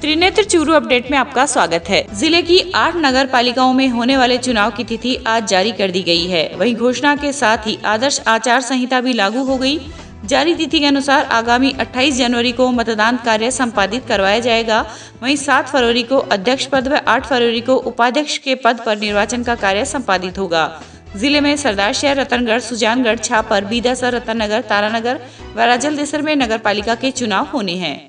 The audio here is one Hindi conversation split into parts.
त्रिनेत्र चूरू अपडेट में आपका स्वागत है। जिले की 8 नगर पालिकाओं में होने वाले चुनाव की तिथि आज जारी कर दी गई है। वहीं घोषणा के साथ ही आदर्श आचार संहिता भी लागू हो गई। जारी तिथि के अनुसार आगामी 28 जनवरी को मतदान कार्य संपादित करवाया जाएगा। वहीं 7 फरवरी को अध्यक्ष पद व 8 फरवरी को उपाध्यक्ष के पद पर निर्वाचन का कार्य संपादित होगा। जिले में सरदारशहर, रतनगढ़, सुजानगढ़, छापर, बीदासर, रतननगर, तारानगर व राजलदेसर में नगर पालिका के चुनाव होने हैं।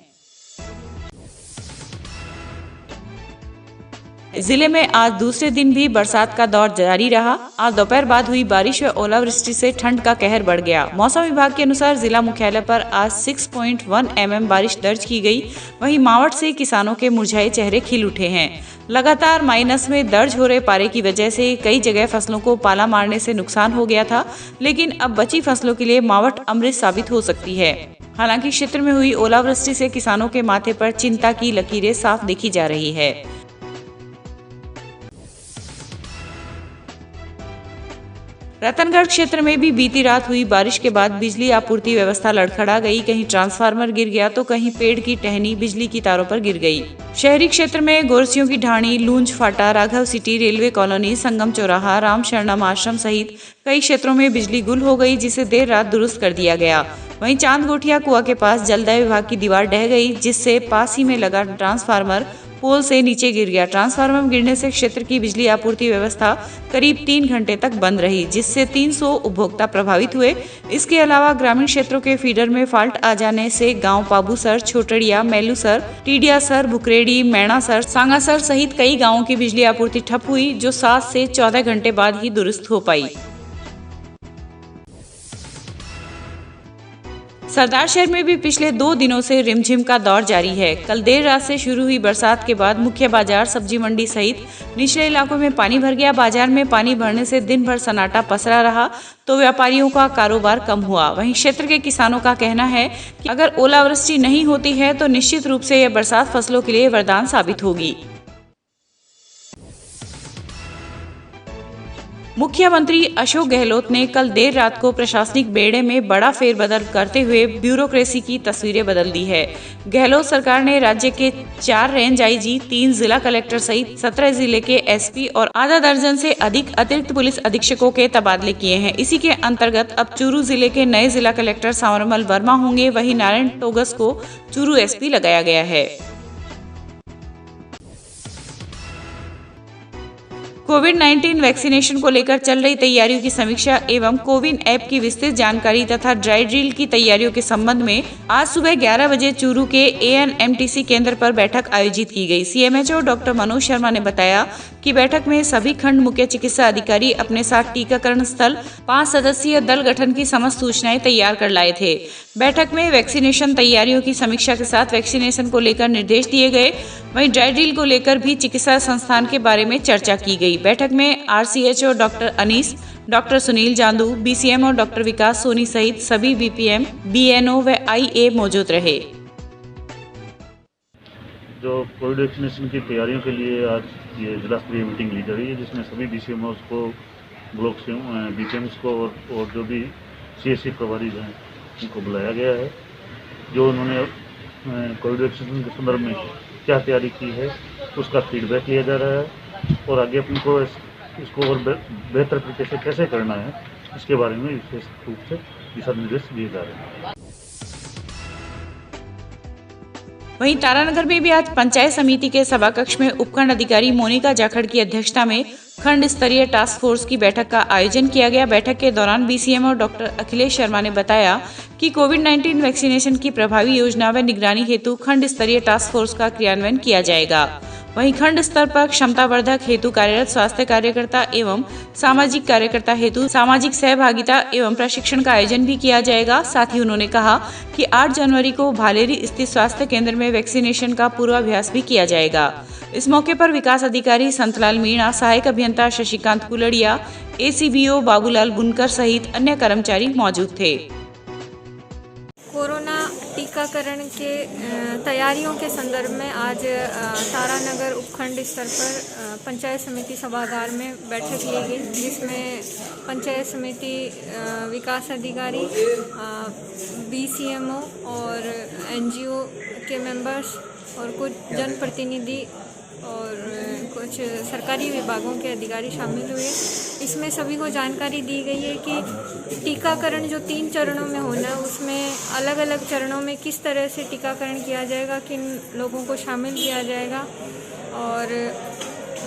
जिले में आज दूसरे दिन भी बरसात का दौर जारी रहा। आज दोपहर बाद हुई बारिश व ओलावृष्टि से ठंड का कहर बढ़ गया। मौसम विभाग के अनुसार जिला मुख्यालय पर आज 6.1 mm बारिश दर्ज की गई। वहीं मावठ से किसानों के मुरझाए चेहरे खिल उठे हैं। लगातार माइनस में दर्ज हो रहे पारे की वजह से कई जगह फसलों को पाला मारने से नुकसान हो गया था, लेकिन अब बची फसलों के लिए मावठ अमृत साबित हो सकती है। हालांकि क्षेत्र में हुई ओलावृष्टि से किसानों के माथे पर चिंता की लकीरें साफ देखी जा रही है। रतनगढ़ क्षेत्र में भी बीती रात हुई बारिश के बाद बिजली आपूर्ति व्यवस्था लड़खड़ा गई। कहीं ट्रांसफार्मर गिर गया तो कहीं पेड़ की टहनी बिजली की तारों पर गिर गई। शहरी क्षेत्र में गोरसियों की ढाणी, लूंज फाटा, राघव सिटी, रेलवे कॉलोनी, संगम चौराहा, राम शरणम आश्रम सहित कई क्षेत्रों में बिजली गुल हो गई, जिसे देर रात दुरुस्त कर दिया गया। वहीं चांदगोठिया कुआ के पास जलदाय विभाग की दीवार ढह गई, जिससे पास ही में लगा ट्रांसफार्मर पोल से नीचे गिर गया। ट्रांसफार्मर गिरने से क्षेत्र की बिजली आपूर्ति व्यवस्था करीब 3 घंटे तक बंद रही, जिससे 300 उपभोक्ता प्रभावित हुए। इसके अलावा ग्रामीण क्षेत्रों के फीडर में फॉल्ट आ जाने से गांव पाबूसर, छोटड़िया, मेलूसर, टीडियासर, भुकरेड़ी, मैणासर, सांगासर सहित कई गांवों की बिजली आपूर्ति ठप हुई, जो 7 से 14 घंटे बाद ही दुरुस्त हो पाई। सरदारशहर में भी पिछले 2 दिनों से रिमझिम का दौर जारी है। कल देर रात से शुरू हुई बरसात के बाद मुख्य बाजार, सब्जी मंडी सहित निचले इलाकों में पानी भर गया। बाजार में पानी भरने से दिन भर सन्नाटा पसरा रहा तो व्यापारियों का कारोबार कम हुआ। वहीं क्षेत्र के किसानों का कहना है कि अगर ओलावृष्टि नहीं होती है तो निश्चित रूप से यह बरसात फसलों के लिए वरदान साबित होगी। मुख्यमंत्री अशोक गहलोत ने कल देर रात को प्रशासनिक बेड़े में बड़ा फेरबदल करते हुए ब्यूरोक्रेसी की तस्वीरें बदल दी है। गहलोत सरकार ने राज्य के 4 रेंज आईजी, 3 जिला कलेक्टर सहित 17 जिले के एसपी और आधा दर्जन से अधिक अतिरिक्त पुलिस अधीक्षकों के तबादले किए हैं। इसी के अंतर्गत अब चूरू जिले के नए जिला कलेक्टर सांवरमल वर्मा होंगे। वहीं नारायण टोगस को चूरू एसपी लगाया गया है। कोविड-19 वैक्सीनेशन को लेकर चल रही तैयारियों की समीक्षा एवं कोविन ऐप की विस्तृत जानकारी तथा ड्राई ड्रिल की तैयारियों के संबंध में आज सुबह 11 बजे चूरू के ANMTC केंद्र पर बैठक आयोजित की गई। CMHO डॉक्टर मनोज शर्मा ने बताया कि बैठक में सभी खंड मुख्य चिकित्सा अधिकारी अपने साथ टीकाकरण स्थल, 5 सदस्यीय दल गठन की समस्त सूचनाएं तैयार कर लाए थे। बैठक में वैक्सीनेशन तैयारियों की समीक्षा के साथ वैक्सीनेशन को लेकर निर्देश दिए गए। वहीं ड्राई ड्रिल को लेकर भी चिकित्सा संस्थान के बारे में चर्चा की गई। बैठक में RCHO doctor Anees, doctor Sunil Jandu, BCMO doctor विकास सोनी सहित सभी BPM, BNO व IA मौजूद रहे। जो कोविड वैक्सीनेशन की तैयारियों के लिए आज ये जिला स्तरीय मीटिंग ली जा रही है, जिसमें सभी BCMOs को, ब्लॉक से BPMs को और जो भी CSC प्रभारी हैं उनको बुलाया गया है। जो उन्होंने कोविड वैक्सीनेशन के संदर्भ में क्या तैयारी की है उसका फीडबैक लिया जा रहा है और आगे अपन को इसको और बेहतर तरीके से कैसे करना है इसके बारे में विशेष रूप से दिशा निर्देश दिए जा रहे हैं। वहीं तारानगर में भी आज पंचायत समिति के सभाकक्ष में उपखंड अधिकारी मोनिका जाखड़ की अध्यक्षता में खंड स्तरीय टास्क फोर्स की बैठक का आयोजन किया गया। बैठक के दौरान BCMO डॉक्टर अखिलेश शर्मा ने बताया कि कोविड-19 वैक्सीनेशन की प्रभावी योजना व निगरानी हेतु खंड स्तरीय टास्क फोर्स का क्रियान्वयन किया जाएगा। वहीं खंड स्तर पर क्षमतावर्धक हेतु कार्यरत स्वास्थ्य कार्यकर्ता एवं सामाजिक कार्यकर्ता हेतु सामाजिक सहभागिता एवं प्रशिक्षण का आयोजन भी किया जाएगा। साथ ही उन्होंने कहा कि 8 जनवरी को भालेरी स्थित स्वास्थ्य केंद्र में वैक्सीनेशन का पूर्वाभ्यास भी किया जाएगा। इस मौके पर विकास अधिकारी संतलाल मीणा, सहायक अभियंता शशिकांत कुलड़िया, ACBO बाबूलाल बुनकर सहित अन्य कर्मचारी मौजूद थे। कोरोना टीकाकरण के तैयारियों के संदर्भ में आज तारानगर उपखंड स्तर पर पंचायत समिति सभागार में बैठक ली गई, जिसमें पंचायत समिति विकास अधिकारी, BCMO और NGO के मेंबर्स और कुछ जनप्रतिनिधि और कुछ सरकारी विभागों के अधिकारी शामिल हुए। इसमें सभी को जानकारी दी गई है कि टीकाकरण जो 3 चरणों में होना है उसमें अलग अलग चरणों में किस तरह से टीकाकरण किया जाएगा, किन लोगों को शामिल किया जाएगा और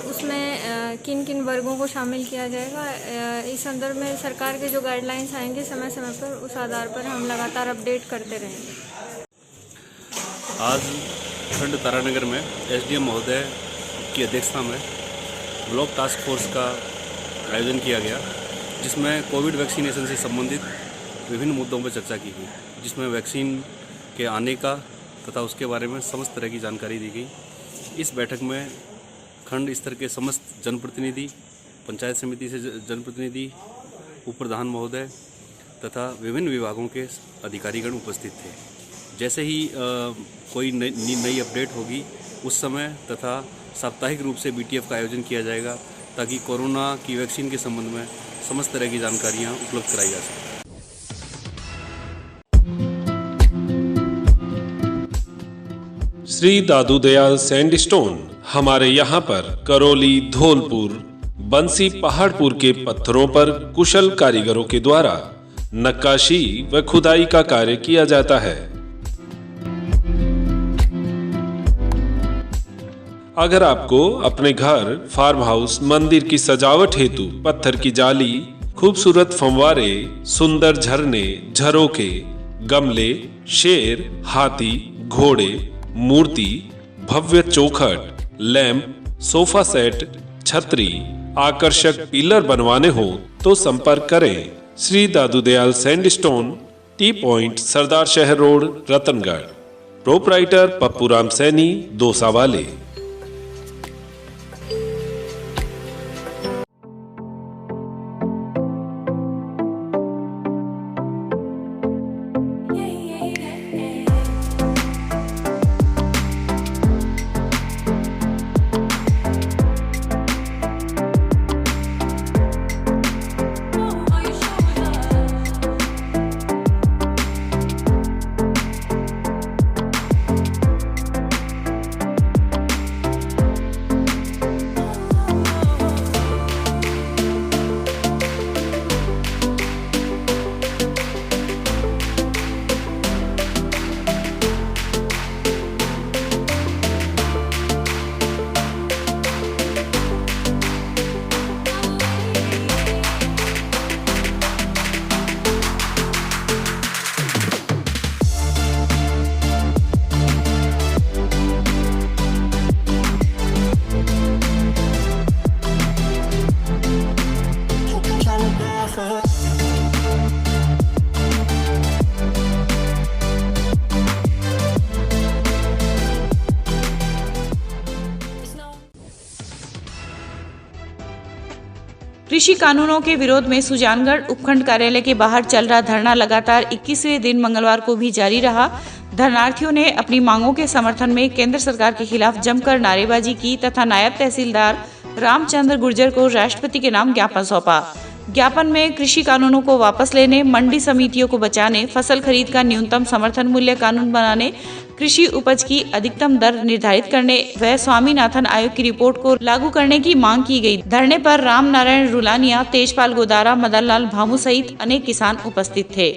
उसमें किन किन वर्गों को शामिल किया जाएगा। इस संदर्भ में सरकार के जो गाइडलाइंस आएंगे समय समय पर उस आधार पर हम लगातार अपडेट करते रहेंगे। आज खंड तारानगर में एसडीएम महोदय की अध्यक्षता में ब्लॉक टास्क फोर्स का आयोजन किया गया, जिसमें कोविड वैक्सीनेशन से संबंधित विभिन्न मुद्दों पर चर्चा की गई, जिसमें वैक्सीन के आने का तथा उसके बारे में समस्त तरह की जानकारी दी गई। इस बैठक में खंड स्तर के समस्त जनप्रतिनिधि, पंचायत समिति से जनप्रतिनिधि, उप प्रधान महोदय तथा विभिन्न विभागों के अधिकारीगण उपस्थित थे। जैसे ही कोई नई अपडेट होगी उस समय तथा साप्ताहिक रूप से बीटीएफ का आयोजन किया जाएगा, ताकि कोरोना की वैक्सीन के संबंध में समस्त तरह की जानकारियाँ उपलब्ध कराई जा सकें। श्री दादू दयाल सैंडस्टोन हमारे यहाँ पर करौली, धौलपुर, बंसी, पहाड़पुर के पत्थरों पर कुशल कारीगरों के द्वारा नक्काशी व खुदाई का कार्य किया जाता है। अगर आपको अपने घर, फार्म हाउस, मंदिर की सजावट हेतु पत्थर की जाली, खूबसूरत फंवारे, सुंदर झरने, झरोखे, गमले, शेर, हाथी, घोड़े, मूर्ति, भव्य चौखट, लैंप, सोफा सेट, छतरी, आकर्षक पिलर बनवाने हो तो संपर्क करें श्री दादू दयाल सैंडस्टोन, टी पॉइंट, सरदार शहर रोड, रतनगढ़। प्रोपराइटर पप्पूराम सैनी, दोसा वाले। कृषि कानूनों के विरोध में सुजानगढ़ उपखंड कार्यालय के बाहर चल रहा धरना लगातार 21वें दिन मंगलवार को भी जारी रहा। धरनार्थियों ने अपनी मांगों के समर्थन में केंद्र सरकार के खिलाफ जमकर नारेबाजी की तथा नायब तहसीलदार रामचंद्र गुर्जर को राष्ट्रपति के नाम ज्ञापन सौंपा। ज्ञापन में कृषि कानूनों को वापस लेने, मंडी समितियों को बचाने, फसल खरीद का न्यूनतम समर्थन मूल्य कानून बनाने, कृषि उपज की अधिकतम दर निर्धारित करने व स्वामीनाथन आयोग की रिपोर्ट को लागू करने की मांग की गई। धरने पर राम नारायण रुलानिया, तेजपाल गोदारा, मदनलाल भामू सहित अनेक किसान उपस्थित थे।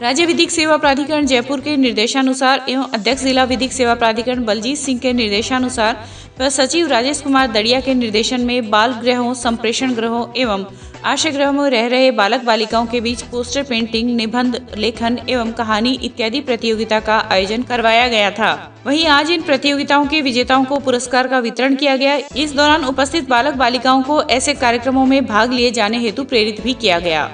राज्य विधिक सेवा प्राधिकरण जयपुर के निर्देशानुसार एवं अध्यक्ष जिला विधिक सेवा प्राधिकरण बलजीत सिंह के निर्देशानुसार व सचिव राजेश कुमार दड़िया के निर्देशन में बाल गृहों, संप्रेषण गृहों एवं आश्रय गृहों में रह रहे बालक बालिकाओं के बीच पोस्टर पेंटिंग, निबंध लेखन एवं कहानी इत्यादि प्रतियोगिता का आयोजन करवाया गया था। वहीं आज इन प्रतियोगिताओं के विजेताओं को पुरस्कार का वितरण किया गया। इस दौरान उपस्थित बालक बालिकाओं को ऐसे कार्यक्रमों में भाग लिए जाने हेतु प्रेरित भी किया गया।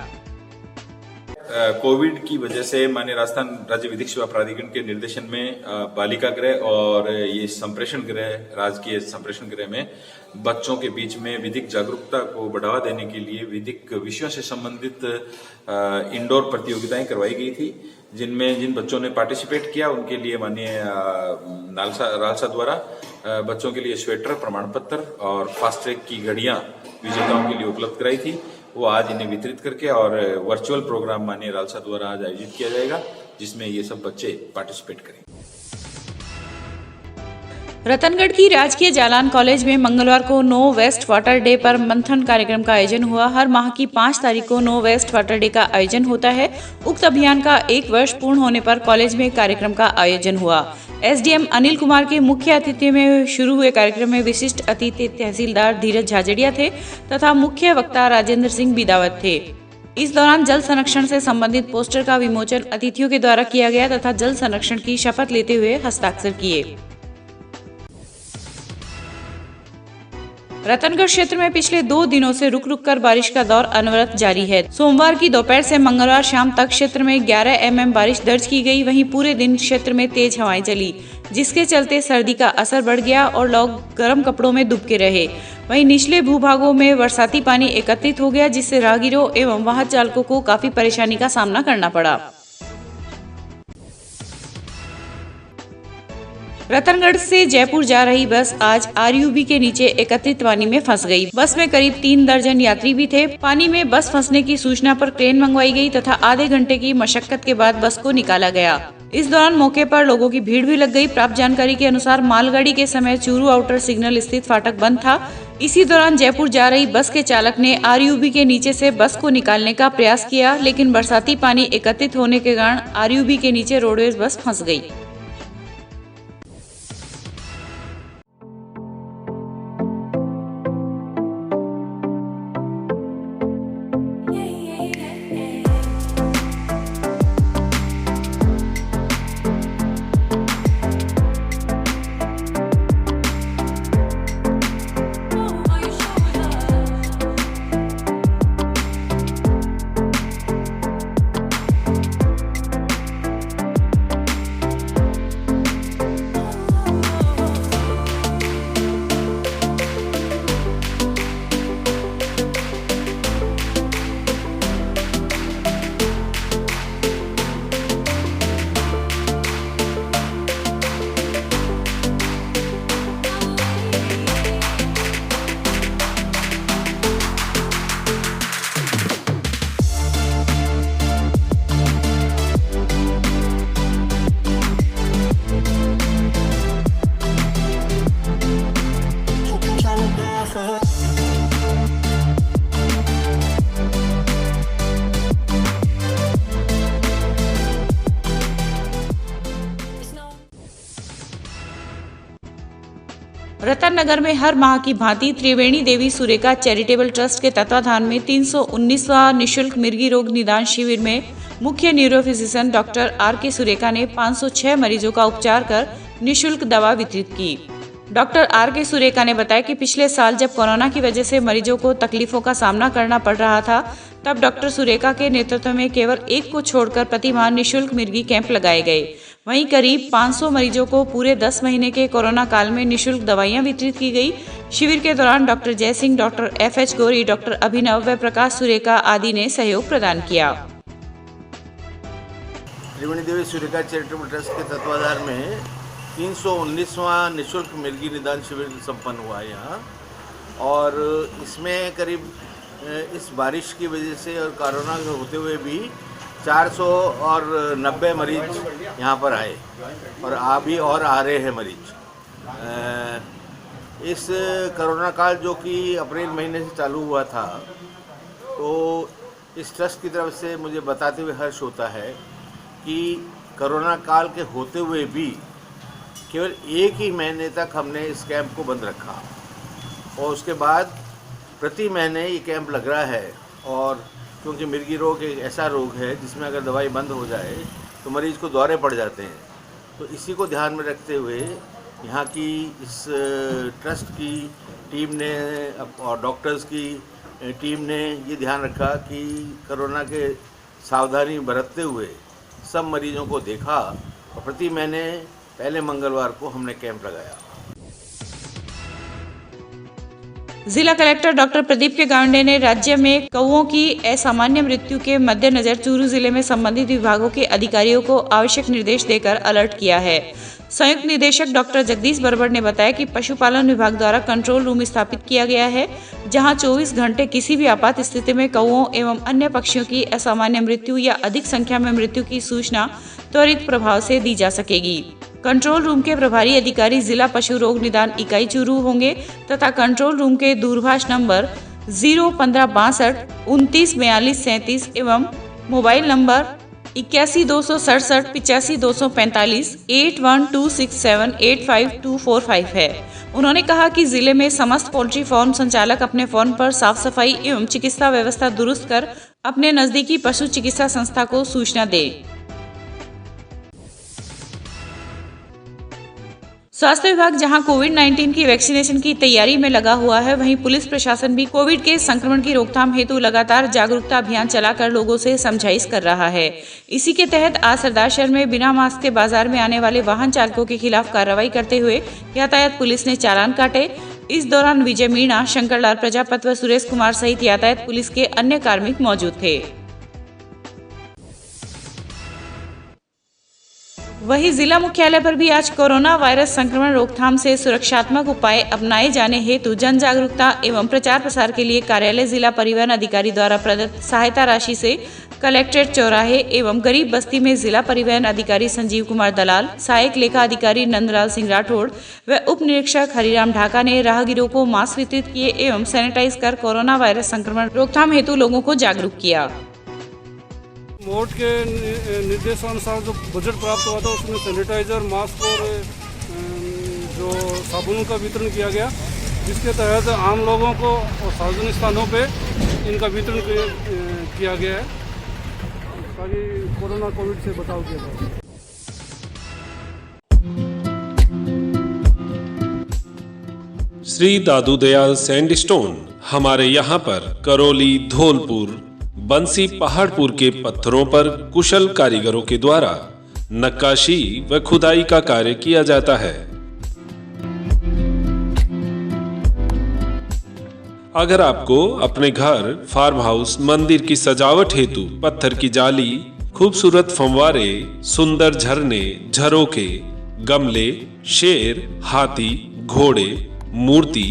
कोविड की वजह से माननीय राजस्थान राज्य विधिक सेवा प्राधिकरण के निर्देशन में बालिका गृह और ये संप्रेषण गृह, राजकीय संप्रेषण गृह में बच्चों के बीच में विधिक जागरूकता को बढ़ावा देने के लिए विधिक विषयों से संबंधित इंडोर प्रतियोगिताएं करवाई गई थी, जिनमें जिन बच्चों ने पार्टिसिपेट किया उनके लिए माननीय रालसा द्वारा बच्चों के लिए स्वेटर, प्रमाण पत्र और फास्ट ट्रैक की घड़ियां विजेताओं के लिए उपलब्ध कराई थी, वो आज इन्हें वितरित करके और वर्चुअल प्रोग्राम माननीय रालसा द्वारा आज आयोजित किया जाएगा, जिसमें ये सब बच्चे पार्टिसिपेट करेंगे। रतनगढ़ की राजकीय जालान कॉलेज में मंगलवार को नो वेस्ट वाटर डे पर मंथन कार्यक्रम का आयोजन हुआ। हर माह की 5 तारीख को नो वेस्ट वाटर डे का आयोजन होता है। उक्त अभियान का 1 वर्ष पूर्ण होने पर कॉलेज में कार्यक्रम का आयोजन हुआ। एसडीएम अनिल कुमार के मुख्य अतिथि में शुरू हुए कार्यक्रम में विशिष्ट अतिथि तहसीलदार धीरज झाझड़िया थे तथा मुख्य वक्ता राजेंद्र सिंह बिदावत थे। इस दौरान जल संरक्षण से संबंधित पोस्टर का विमोचन अतिथियों के द्वारा किया गया तथा जल संरक्षण की शपथ लेते हुए हस्ताक्षर किए। रतनगढ़ क्षेत्र में पिछले 2 दिनों से रुक रुक कर बारिश का दौर अनवरत जारी है। सोमवार की दोपहर से मंगलवार शाम तक क्षेत्र में 11 mm बारिश दर्ज की गई। वहीं पूरे दिन क्षेत्र में तेज हवाएं चली, जिसके चलते सर्दी का असर बढ़ गया और लोग गर्म कपड़ों में दुबके रहे। वहीं निचले भूभागों में बरसाती पानी एकत्रित हो गया, जिससे राहगीरों एवं वाहन चालकों को काफी परेशानी का सामना करना पड़ा। रतनगढ़ से जयपुर जा रही बस आज आरयूबी के नीचे एकत्रित पानी में फंस गई। बस में करीब 3 दर्जन यात्री भी थे। पानी में बस फंसने की सूचना पर क्रेन मंगवाई गई तथा आधे घंटे की मशक्कत के बाद बस को निकाला गया। इस दौरान मौके पर लोगों की भीड़ भी लग गई। प्राप्त जानकारी के अनुसार मालगाड़ी के समय चूरू आउटर सिग्नल स्थित फाटक बंद था। इसी दौरान जयपुर जा रही बस के चालक ने आरयूबी के नीचे से बस को निकालने का प्रयास किया, लेकिन बरसाती पानी एकत्रित होने के कारण आरयूबी के नीचे रोडवेज बस फंस गई। रतननगर में हर माह की भांति त्रिवेणी देवी सुरेखा चैरिटेबल ट्रस्ट के तत्वाधान में 319वां निशुल्क मिर्गी रोग निदान शिविर में मुख्य neuro physician doctor R K. Surekha ने 506 मरीजों का उपचार कर निशुल्क दवा वितरित की। Doctor R K. सुरेखा ने बताया कि पिछले साल जब कोरोना की वजह से मरीजों को तकलीफों का सामना करना पड़ रहा था, तब डॉक्टर सुरेखा के नेतृत्व में केवल एक को छोड़कर प्रति माह निशुल्क मिर्गी कैंप लगाए गए। वहीं करीब 500 मरीजों को पूरे 10 महीने के कोरोना काल में निशुल्क दवाइयां वितरित की गई। शिविर के दौरान doctor Jai Singh, doctor F.H. Gauri, doctor Abhinav व प्रकाश सुरेखा आदि ने सहयोग प्रदान किया। त्रिवेणी देवी सुरेखा चैरिटेबल ट्रस्ट के तत्वाधान में 319वां निशुल्क मिर्गी निदान शिविर संपन्न हुआ है यहाँ, और इसमें करीब इस बारिश की वजह से और कोरोना के होते हुए भी 490 मरीज यहाँ पर आए और अभी और आ रहे हैं मरीज। इस कोरोना काल जो कि अप्रैल महीने से चालू हुआ था, तो इस ट्रस्ट की तरफ से मुझे बताते हुए हर्ष होता है कि कोरोना काल के होते हुए भी केवल 1 ही महीने तक हमने इस कैंप को बंद रखा और उसके बाद प्रति महीने ये कैंप लग रहा है। और क्योंकि मिर्गी रोग एक ऐसा रोग है जिसमें अगर दवाई बंद हो जाए तो मरीज़ को दौरे पड़ जाते हैं, तो इसी को ध्यान में रखते हुए यहाँ की इस ट्रस्ट की टीम ने और डॉक्टर्स की टीम ने ये ध्यान रखा कि कोरोना के सावधानी बरतते हुए सब मरीजों को देखा और प्रति महीने पहले मंगलवार को हमने कैंप लगाया। जिला कलेक्टर डॉक्टर प्रदीप के गावंडे ने राज्य में कौओं की असामान्य मृत्यु के मद्देनजर चूरू जिले में संबंधित विभागों के अधिकारियों को आवश्यक निर्देश देकर अलर्ट किया है। संयुक्त निदेशक डॉक्टर जगदीश बरबड़ ने बताया कि पशुपालन विभाग द्वारा कंट्रोल रूम स्थापित किया गया है, जहां 24 घंटे किसी भी आपात स्थिति में कौओं एवं अन्य पक्षियों की असामान्य मृत्यु या अधिक संख्या में मृत्यु की सूचना त्वरित प्रभाव से दी जा सकेगी। कंट्रोल रूम के प्रभारी अधिकारी जिला पशु रोग निदान इकाई चूरू होंगे तथा कंट्रोल रूम के दूरभाष नंबर 01562 2942 37 एवं मोबाइल नंबर 81 267 85 245 81267 85245 है। उन्होंने कहा कि जिले में समस्त पोल्ट्री फार्म संचालक अपने फोन पर साफ सफाई एवं चिकित्सा व्यवस्था दुरुस्त कर अपने नजदीकी पशु चिकित्सा संस्था को सूचना दें। स्वास्थ्य विभाग जहां कोविड-19 की वैक्सीनेशन की तैयारी में लगा हुआ है, वहीं पुलिस प्रशासन भी कोविड के संक्रमण की रोकथाम हेतु लगातार जागरूकता अभियान चलाकर लोगों से समझाइश कर रहा है। इसी के तहत आज सरदार शहर में बिना मास्क के बाजार में आने वाले वाहन चालकों के खिलाफ कार्रवाई करते हुए यातायात पुलिस ने चालान काटे। इस दौरान विजय मीणा, शंकरलाल प्रजापत व सुरेश कुमार सहित यातायात पुलिस के अन्य कार्मिक मौजूद थे। वहीं जिला मुख्यालय पर भी आज कोरोना वायरस संक्रमण रोकथाम से सुरक्षात्मक उपाय अपनाए जाने हेतु जन जागरूकता एवं प्रचार प्रसार के लिए कार्यालय जिला परिवहन अधिकारी द्वारा प्रदत्त सहायता राशि से कलेक्ट्रेट चौराहे एवं गरीब बस्ती में जिला परिवहन अधिकारी संजीव कुमार दलाल, सहायक लेखा अधिकारी नंदलाल सिंह राठौड़ व उप निरीक्षक हरिराम ढाका ने राहगीरों को मास्क वितरित किए एवं सैनिटाइज कर कोरोना वायरस संक्रमण रोकथाम हेतु लोगों को जागरूक किया। मोड के निर्देशानुसार जो बजट प्राप्त हुआ था उसमें सैनिटाइजर, मास्क और जो साबुनों का वितरण किया गया, जिसके तहत आम लोगों को और सार्वजनिक स्थानों पे इनका वितरण किया गया है ताकि कोविड से बचाव किया जाए। श्री दादू दयाल सैंडस्टोन हमारे यहाँ पर करौली, धौलपुर, बंसी, पहाड़पुर के पत्थरों पर कुशल कारीगरों के द्वारा नक्काशी व खुदाई का कार्य किया जाता है। अगर आपको अपने घर, फार्म हाउस, मंदिर की सजावट हेतु पत्थर की जाली, खूबसूरत फंवारे, सुंदर झरने, झरोखे, गमले, शेर, हाथी, घोड़े, मूर्ति,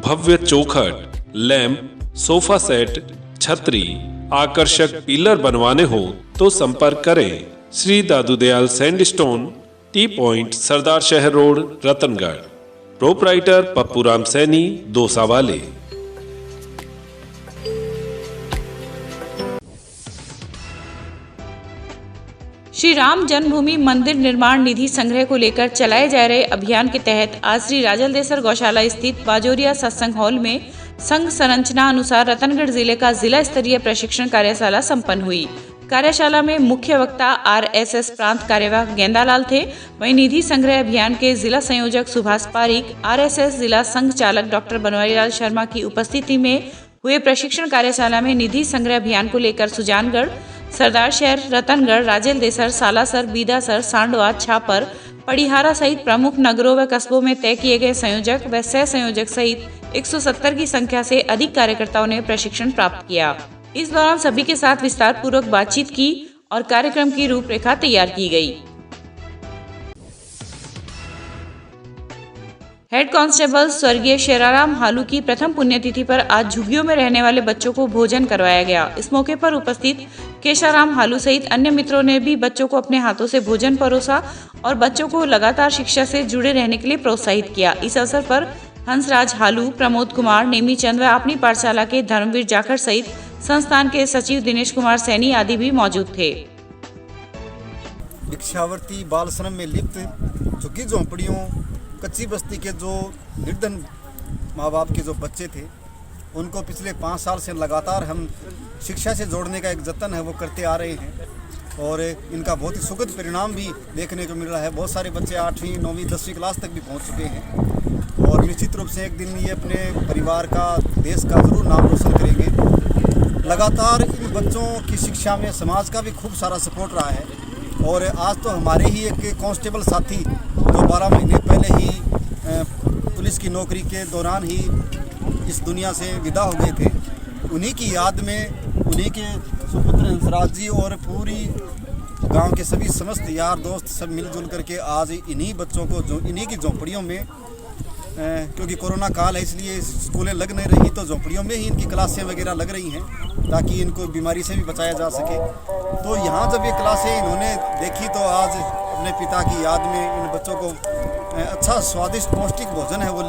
भव्य चौखट, लैंप, सोफा सेट, छतरी, आकर्षक पिलर बनवाने हो तो संपर्क करें श्री दादू दयाल सैंडस्टोन, टी पॉइंट, सरदार शहर रोड, रतनगढ़। प्रोपराइटर पप्पू राम सैनी, दोसा वाले। श्री राम जन्मभूमि मंदिर निर्माण निधि संग्रह को लेकर चलाए जा रहे अभियान के तहत आज श्री राजल देसर गौशाला स्थित बाजोरिया सत्संग हॉल में संघ संरचना अनुसार रतनगढ़ जिले का जिला स्तरीय प्रशिक्षण कार्यशाला संपन्न हुई। कार्यशाला में मुख्य वक्ता आरएसएस प्रांत कार्यवाहक गेंदालाल थे। वहीं निधि संग्रह अभियान के जिला संयोजक सुभाष पारिक, आरएसएस जिला संघ चालक डॉक्टर बनवारीलाल शर्मा की उपस्थिति में हुए प्रशिक्षण कार्यशाला में निधि संग्रह अभियान को लेकर सुजानगढ़, सरदार शहर, रतनगढ़, राजेल देसर, सालासर, बीदासर, सांडवा, छापर, पड़िहारा सहित प्रमुख नगरों व कस्बों में तय किए गए संयोजक व सह संयोजक सहित 170 की संख्या से अधिक कार्यकर्ताओं ने प्रशिक्षण प्राप्त किया। इस दौरान सभी के साथ विस्तार पूर्वक बातचीत की और कार्यक्रम की रूपरेखा तैयार की गई। हेड कांस्टेबल स्वर्गीय शेराराम हालू की प्रथम पुण्यतिथि पर आज झुग्गियों में रहने वाले बच्चों को भोजन करवाया गया। इस मौके पर उपस्थित केशाराम हालू सहित अन्य मित्रों ने भी बच्चों को अपने हाथों से भोजन परोसा और बच्चों को लगातार शिक्षा से जुड़े रहने के लिए प्रोत्साहित किया। इस अवसर पर हंसराज हालू, प्रमोद कुमार, नेमीचंद व अपनी पाठशाला के धर्मवीर जाखड़ सहित संस्थान के सचिव दिनेश कुमार सैनी आदि भी मौजूद थे। भिक्षावर्ती बाल श्रम में लिप्त झुग्गी झोंपड़ियों, कच्ची बस्ती के जो निर्धन माँ बाप के जो बच्चे थे, उनको पिछले 5 साल से लगातार हम शिक्षा से जोड़ने का एक जतन है वो करते आ रहे हैं और इनका बहुत ही सुखद परिणाम भी देखने को मिल रहा है। बहुत सारे बच्चे 8वीं, 9वीं, 10वीं क्लास तक भी पहुंच चुके हैं और निश्चित रूप से एक दिन ये अपने परिवार का, देश का ज़रूर नाम रोशन करेंगे। लगातार इन बच्चों की शिक्षा में समाज का भी खूब सारा सपोर्ट रहा है और आज तो हमारे ही एक कांस्टेबल साथी जो 12 महीने पहले ही पुलिस की नौकरी के दौरान ही इस दुनिया से विदा हो गए थे, उन्हीं की याद में उन्हीं के सुपुत्र हंसराज जी और पूरी गांव के सभी समस्त यार दोस्त सब मिलजुल करके आज इन्हीं बच्चों को जो इन्हीं की झोंपड़ियों में, क्योंकि कोरोना काल है इसलिए स्कूलें लग नहीं रही, तो झोंपड़ियों में ही इनकी क्लासें वगैरह लग रही हैं ताकि इनको बीमारी से भी बचाया जा सके। तो यहाँ जब ये क्लासें इन्होंने देखी तो आज अपने पिता की याद में इन बच्चों को अच्छा स्वादिष्ट पौष्टिक भोजन है वो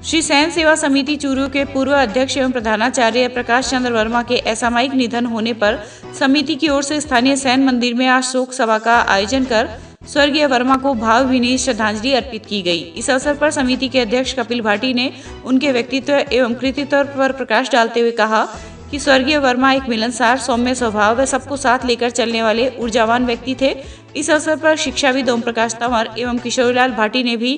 श्री सैन सेवा समिति चूरू के पूर्व अध्यक्ष एवं प्रधानाचार्य प्रकाश चंद्र वर्मा के असामयिक निधन होने पर समिति की ओर से स्थानीय सैन मंदिर में आज शोक सभा का आयोजन कर स्वर्गीय वर्मा को भावभीनी श्रद्धांजलि अर्पित की गई। इस अवसर पर समिति के अध्यक्ष कपिल भाटी ने उनके व्यक्तित्व एवं कृतित्व पर प्रकाश डालते हुए कहा कि स्वर्गीय वर्मा एक मिलनसार, सौम्य स्वभाव व सबको साथ लेकर चलने वाले ऊर्जावान व्यक्ति थे। इस अवसर पर शिक्षाविद ओम प्रकाश तंवर एवं किशोरीलाल भाटी ने भी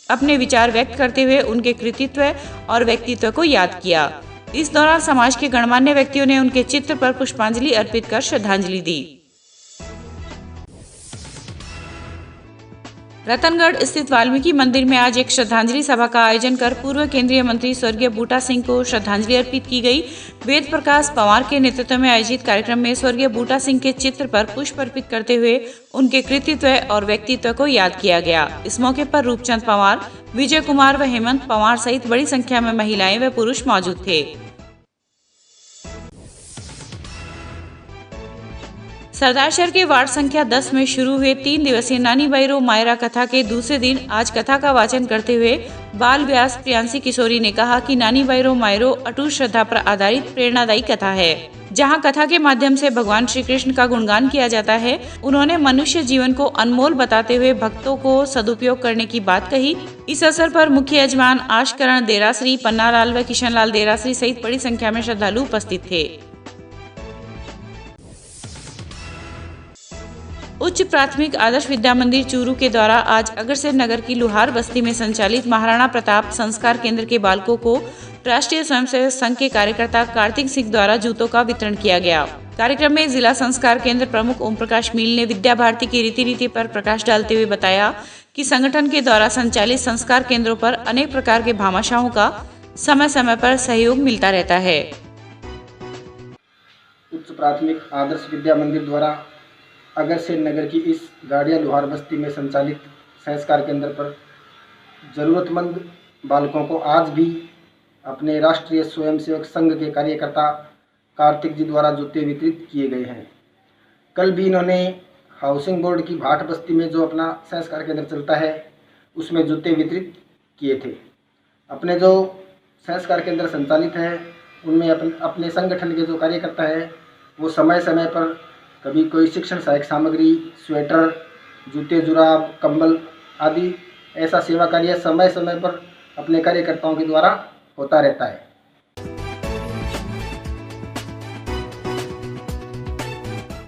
अपने विचार व्यक्त करते हुए उनके कृतित्व और व्यक्तित्व को याद किया। इस दौरान समाज के गणमान्य व्यक्तियों ने उनके चित्र पर पुष्पांजलि अर्पित कर श्रद्धांजलि दी। रतनगढ़ स्थित वाल्मीकि मंदिर में आज एक श्रद्धांजलि सभा का आयोजन कर पूर्व केंद्रीय मंत्री स्वर्गीय बूटा सिंह को श्रद्धांजलि अर्पित की गई। वेद प्रकाश पवार के नेतृत्व में आयोजित कार्यक्रम में स्वर्गीय बूटा सिंह के चित्र पर पुष्प अर्पित करते हुए उनके कृतित्व और व्यक्तित्व को याद किया गया। इस मौके पर रूपचंद पवार, विजय कुमार व हेमंत पवार सहित बड़ी संख्या में महिलाएं व पुरुष मौजूद थे। सरदारशहर के वार्ड संख्या 10 में शुरू हुए 3 दिवसीय नानी बाईरो मायरा कथा के दूसरे दिन आज कथा का वाचन करते हुए बाल व्यास प्रियांशी किशोरी ने कहा कि नानी बाईरो मायरो अटूट श्रद्धा पर आधारित प्रेरणादायी कथा है, जहां कथा के माध्यम से भगवान श्री कृष्ण का गुणगान किया जाता है। उन्होंने मनुष्य जीवन को अनमोल बताते हुए भक्तों को सदुपयोग करने की बात कही। इस अवसर पर मुख्य यजमान आशकरण देराश्री, पन्नालाल व किशनलाल देराश्री सहित बड़ी संख्या में श्रद्धालु उपस्थित थे। उच्च प्राथमिक आदर्श विद्या मंदिर चूरू के द्वारा आज अग्रसेन नगर की लुहार बस्ती में संचालित महाराणा प्रताप संस्कार केंद्र के बालकों को राष्ट्रीय स्वयंसेवक संघ के कार्यकर्ता कार्तिक सिंह द्वारा जूतों का वितरण किया गया। कार्यक्रम में जिला संस्कार केंद्र प्रमुख ओम प्रकाश मील ने विद्या भारती की रीति पर प्रकाश डालते हुए बताया कि संगठन के द्वारा संचालित संस्कार केंद्रों पर अनेक प्रकार के भामाशाहों का समय समय पर सहयोग मिलता रहता है। उच्च प्राथमिक आदर्श विद्या मंदिर द्वारा अग्रसेन नगर की इस गाड़िया लुहार बस्ती में संचालित संस्कार केंद्र पर ज़रूरतमंद बालकों को आज भी अपने राष्ट्रीय स्वयंसेवक संघ के कार्यकर्ता कार्तिक जी द्वारा जूते वितरित किए गए हैं। कल भी इन्होंने हाउसिंग बोर्ड की भाट बस्ती में जो अपना संस्कार केंद्र चलता है उसमें जूते वितरित किए थे। अपने जो संस्कार केंद्र संचालित है उनमें अपने संगठन के जो कार्यकर्ता है वो समय समय पर कभी कोई शिक्षण सहायक सामग्री, स्वेटर, जूते, जुराब, कंबल आदि ऐसा सेवा कार्य समय समय पर अपने कार्यकर्ताओं के द्वारा होता रहता है।